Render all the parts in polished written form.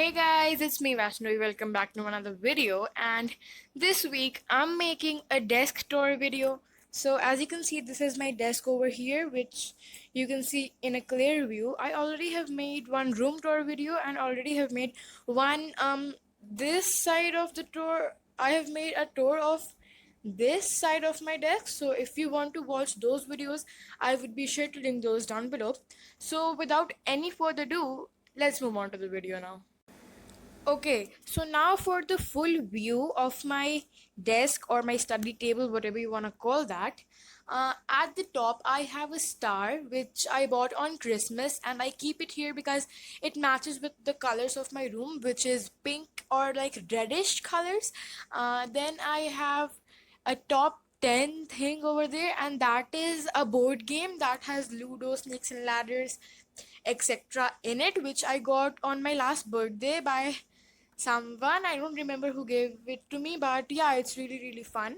Hey guys, it's me Vaishnavi. Welcome back to another video, and this week I'm making a desk tour video. So as you can see, this is my desk over here, which you can see in a clear view. I already have made one room tour video and already have made one this side of the tour. I have made a tour of this side of my desk. So if you want to watch those videos, I would be sure to link those down below. So without any further ado, let's move on to the video now. Okay, so now for the full view of my desk or my study table, whatever you want to call that. At the top, I have a star which I bought on Christmas, and I keep it here because it matches with the colors of my room, which is pink or like reddish colors. Then I have a top 10 thing over there, and that is a board game that has Ludo, Snakes and Ladders, etc. in it, which I got on my last birthday by someone. I don't remember who gave it to me, but yeah, it's really fun.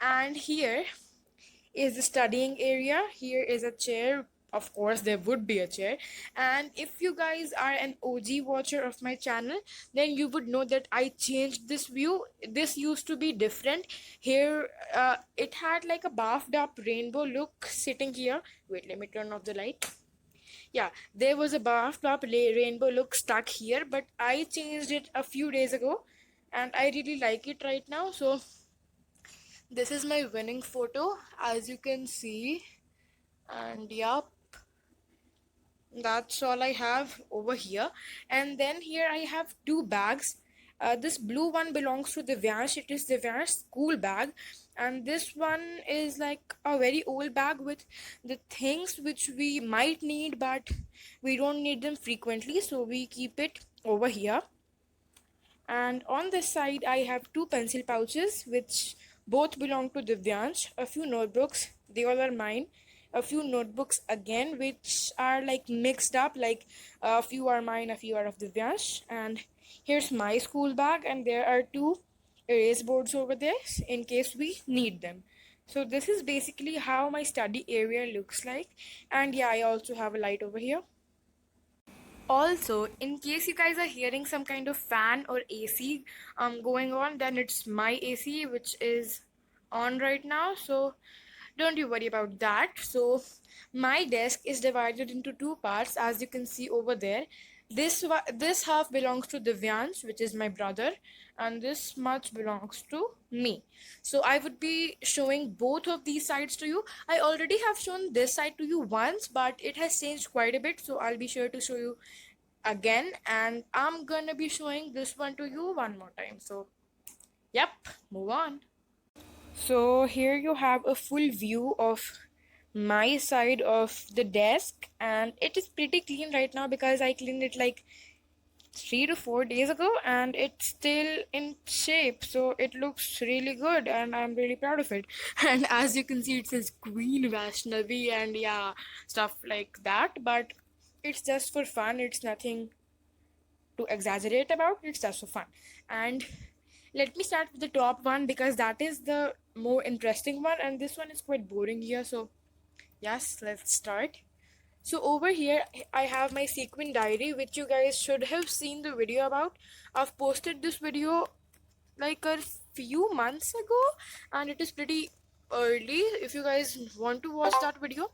And here is the studying area. Here is a chair. Of course there would be a chair, and if you guys are an OG watcher of my channel, then you would know that I changed this view. This used to be different. Here it had like a buffed up rainbow look sitting here. Wait, let me turn off the light. Yeah, there was a rainbow look stuck here, but I changed it a few days ago and I really like it right now. So this is my winning photo, as you can see. And yep, that's all I have over here. And then here I have two bags. This blue one belongs to the Vyash. It is the Vyash school bag, and this one is like a very old bag with the things which we might need, but we don't need them frequently, so we keep it over here. And on this side I have two pencil pouches which both belong to Divyansh, a few notebooks, they all are mine, a few notebooks again which are like mixed up, like a few are mine, a few are of Divyansh. And here's my school bag, and there are two erase boards over there in case we need them. So this is basically how my study area looks like. And yeah, I also have a light over here. Also, in case you guys are hearing some kind of fan or AC going on, then it's my AC which is on right now. So don't you worry about that. So my desk is divided into two parts, as you can see over there. This half belongs to Divyansh, which is my brother, and this much belongs to me. So I would be showing both of these sides to you. I already have shown this side to you once, but it has changed quite a bit, so I'll be sure to show you again, and I'm gonna be showing this one to you one more time. So yep, move on. So here you have a full view of my side of the desk, and it is pretty clean right now because I cleaned it like 3 to 4 days ago, and it's still in shape, so it looks really good and I'm really proud of it. And as you can see, it says Queen Vaishnavi and yeah, stuff like that, but it's just for fun. It's nothing to exaggerate about, it's just for fun. And let me start with the top one because that is the more interesting one, and this one is quite boring here. So yes, let's start. So over here I have my Sequin Diary, which you guys should have seen the video about. I've posted this video like a few months ago, and it is pretty early. If you guys want to watch that video,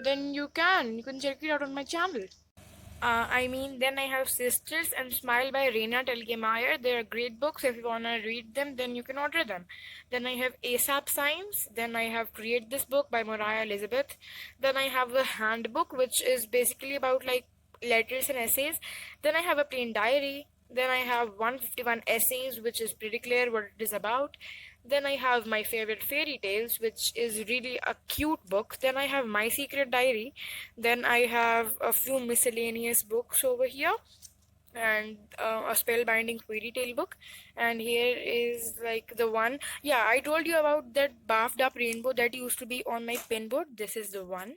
then you can check it out on my channel. Then I have Sisters and Smile by Reina Telgemeier. They are great books. If you wanna read them, then you can order them. Then I have ASAP Signs. Then I have Create This Book by Mariah Elizabeth. Then I have the handbook, which is basically about like letters and essays. Then I have a plain diary. Then I have 151 essays, which is pretty clear what it is about. Then I have my favorite fairy tales, which is really a cute book. Then I have my secret diary. Then I have a few miscellaneous books over here, and a spellbinding fairy tale book. And here is like the one, yeah, I told you about that buffed up rainbow that used to be on my pin board. This is the one,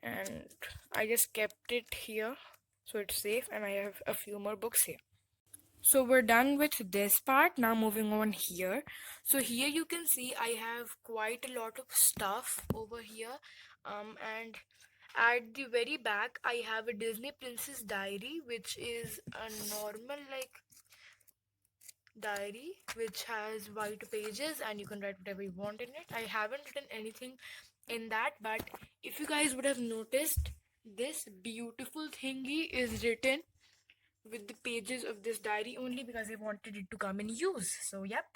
and I just kept it here so it's safe, and I have a few more books here. So we're done with this part. Now moving on here. So here you can see I have quite a lot of stuff over here. And At the very back, I have a Disney Princess Diary, which is a normal like diary which has white pages and you can write whatever you want in it. I haven't written anything in that, but if you guys would have noticed, this beautiful thingy is written with the pages of this diary only because I wanted it to come in use. So, yep.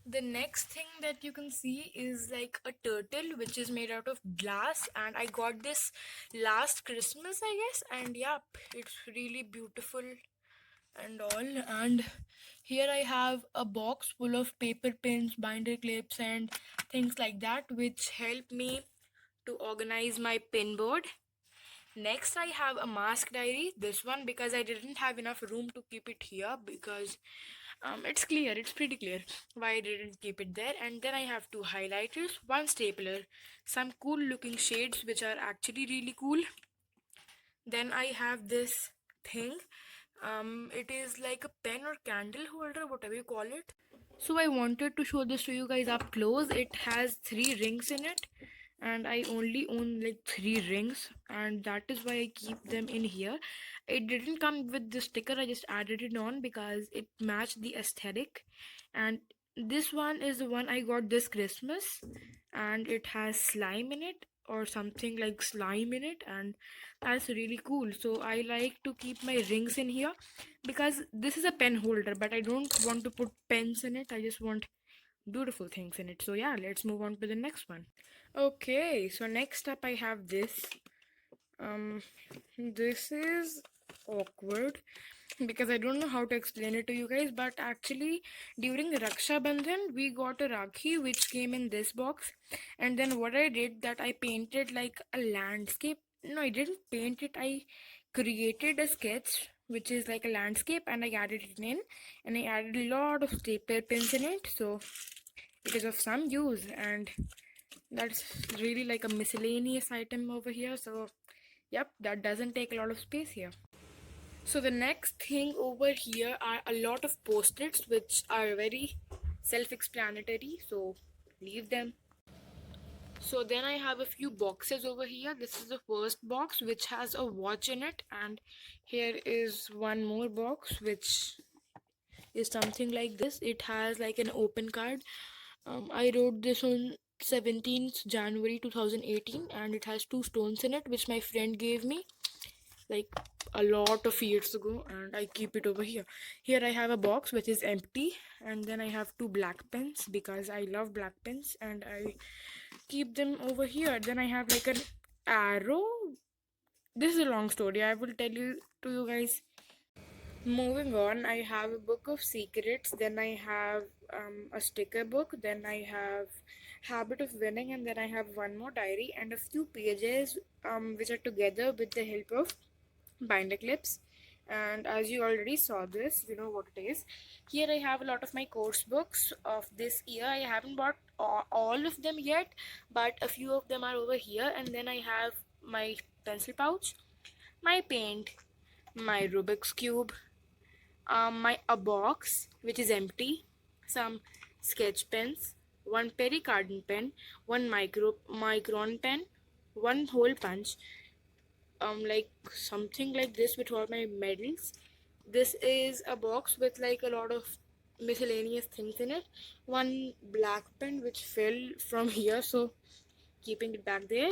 The next thing that you can see is like a turtle which is made out of glass, and I got this last Christmas, I guess, and yep, it's really beautiful and all. And here I have a box full of paper pins, binder clips, and things like that, which help me to organize my pin board. Next, I have a mask diary. This one because I didn't have enough room to keep it here because it's clear, it's pretty clear why I didn't keep it there. And then I have two highlighters, one stapler, some cool looking shades which are actually really cool. Then I have this thing. It is like a pen or candle holder, whatever you call it. So I wanted to show this to you guys up close. It has 3 rings in it, and I only own like 3 rings, and that is why I keep them in here. It didn't come with the sticker, I just added it on because it matched the aesthetic. And this one is the one I got this Christmas, and it has slime in it or something like slime in it, and that's really cool. So I like to keep my rings in here because this is a pen holder, but I don't want to put pens in it. I just want beautiful things in it. So yeah, let's move on to the next one. Okay, so next up I have this. Um, this is awkward because I don't know how to explain it to you guys, but actually during Raksha Bandhan we got a Rakhi which came in this box, and then what I did that I painted like a landscape. No, I didn't paint it. I created a sketch which is like a landscape and I added it in, and I added a lot of stapler pins in it, so it is of some use, and that's really like a miscellaneous item over here. So yep, that doesn't take a lot of space here. So the next thing over here are a lot of post-its which are very self-explanatory, so leave them. So then I have a few boxes over here. This is the first box which has a watch in it, and here is one more box which is something like this. It has like an open card. I wrote this on 17th January 2018, and it has 2 stones in it which my friend gave me like a lot of years ago, and I keep it over here. Here I have a box which is empty, and then I have 2 black pens because I love black pens, and I keep them over here. Then I have like an arrow. This is a long story. I will tell you to you guys. Moving on, I have a book of secrets. Then I have a sticker book. Then I have habit of winning, and then I have one more diary and a few pages which are together with the help of binder clips. And as you already saw this, you know what it is. Here I have a lot of my course books of this year. I haven't bought all of them yet, but a few of them are over here. And then I have my pencil pouch, my paint, my Rubik's cube, my a box which is empty, some sketch pens, one pericardion pen, one micron pen, one hole punch, like something like this with all my medals. This is a box with like a lot of miscellaneous things in it. One black pen which fell from here, so keeping it back there.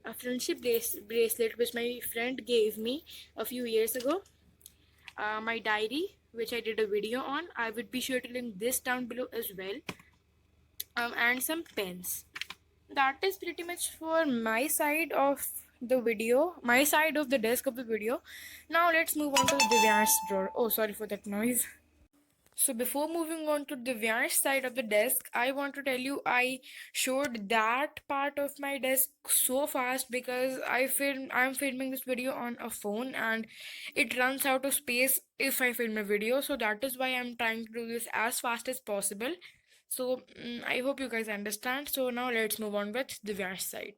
A friendship bracelet which my friend gave me a few years ago. My diary which I did a video on. I would be sure to link this down below as well. And some pens. That is pretty much for my side of the video, my side of the desk of the video. Now let's move on to Divyansh's drawer. Oh, sorry for that noise. So before moving on to Divyansh's side of the desk, I want to tell you I showed that part of my desk so fast because I'm filming this video on a phone and it runs out of space if I film a video. So that is why I'm trying to do this as fast as possible. So I hope you guys understand. So now let's move on with Divyansh's side.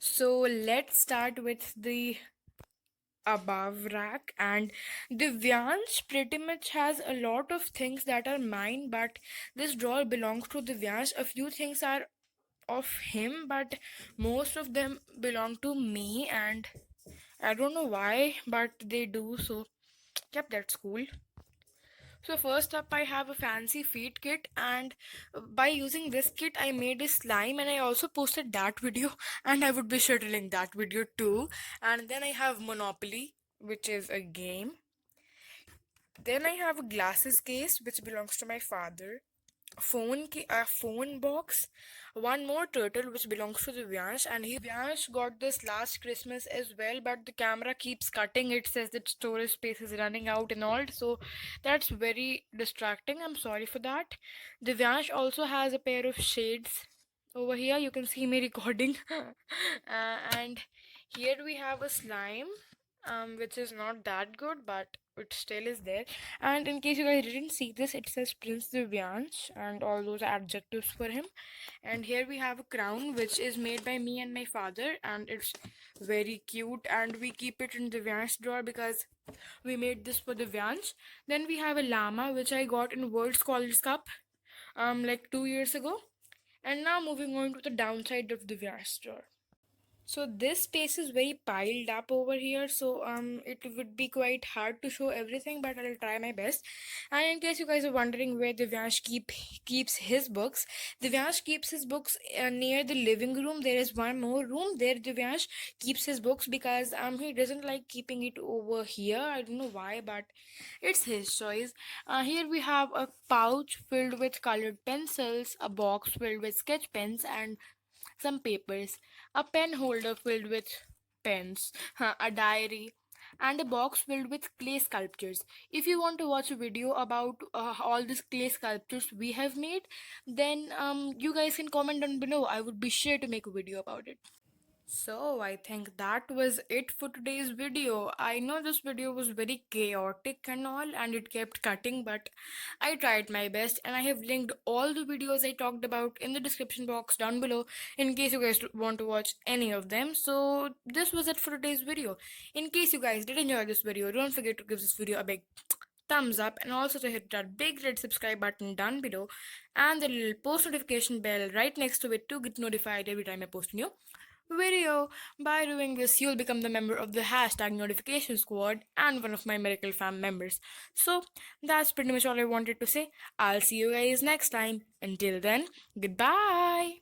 So let's start with the above rack, and Divyansh pretty much has a lot of things that are mine, but this drawer belongs to Divyansh. A few things are of him, but most of them belong to me, and I don't know why, but they do. So, yep, that's cool. So first up, I have a fancy feet kit, and by using this kit, I made a slime, and I also posted that video, and I would be sure to link that video too. And then I have Monopoly, which is a game. Then I have a glasses case, which belongs to my father. A phone box, one more turtle which belongs to the Vyansh, and Vyansh got this last Christmas as well, but the camera keeps cutting. It says that storage space is running out and all, so that's very distracting. I'm sorry for that. The Vyansh also has a pair of shades. Over here you can see me recording. And here we have a slime, which is not that good, but it still is there. And in case you guys didn't see this, it says Prince Divyansh and all those adjectives for him. And here we have a crown which is made by me and my father, and it's very cute. And we keep it in the Divyansh drawer because we made this for the Divyansh. Then we have a llama which I got in World Scholars Cup like 2 years ago. And now moving on to the downside of the Divyansh drawer. So this space is very piled up over here, so it would be quite hard to show everything, but I'll try my best. And in case you guys are wondering where keeps his books, Divyansh keeps his books near the living room. There is one more room there. Divyansh keeps his books because he doesn't like keeping it over here. I don't know why, but it's his choice. Here we have a pouch filled with colored pencils, a box filled with sketch pens, and some papers, a pen holder filled with pens, a diary, and a box filled with clay sculptures. If you want to watch a video about all these clay sculptures we have made, then you guys can comment down below. I would be sure to make a video about it. So, I think that was it for today's video. I know this video was very chaotic and all, and it kept cutting, but I tried my best, and I have linked all the videos I talked about in the description box down below in case you guys want to watch any of them. So, this was it for today's video. In case you guys did enjoy this video, don't forget to give this video a big thumbs up and also to hit that big red subscribe button down below and the little post notification bell right next to it to get notified every time I post a new video. By doing this, you'll become the member of the hashtag notification squad and one of my Miracle Fam members. So that's pretty much all I wanted to say. I'll see you guys next time. Until then, goodbye.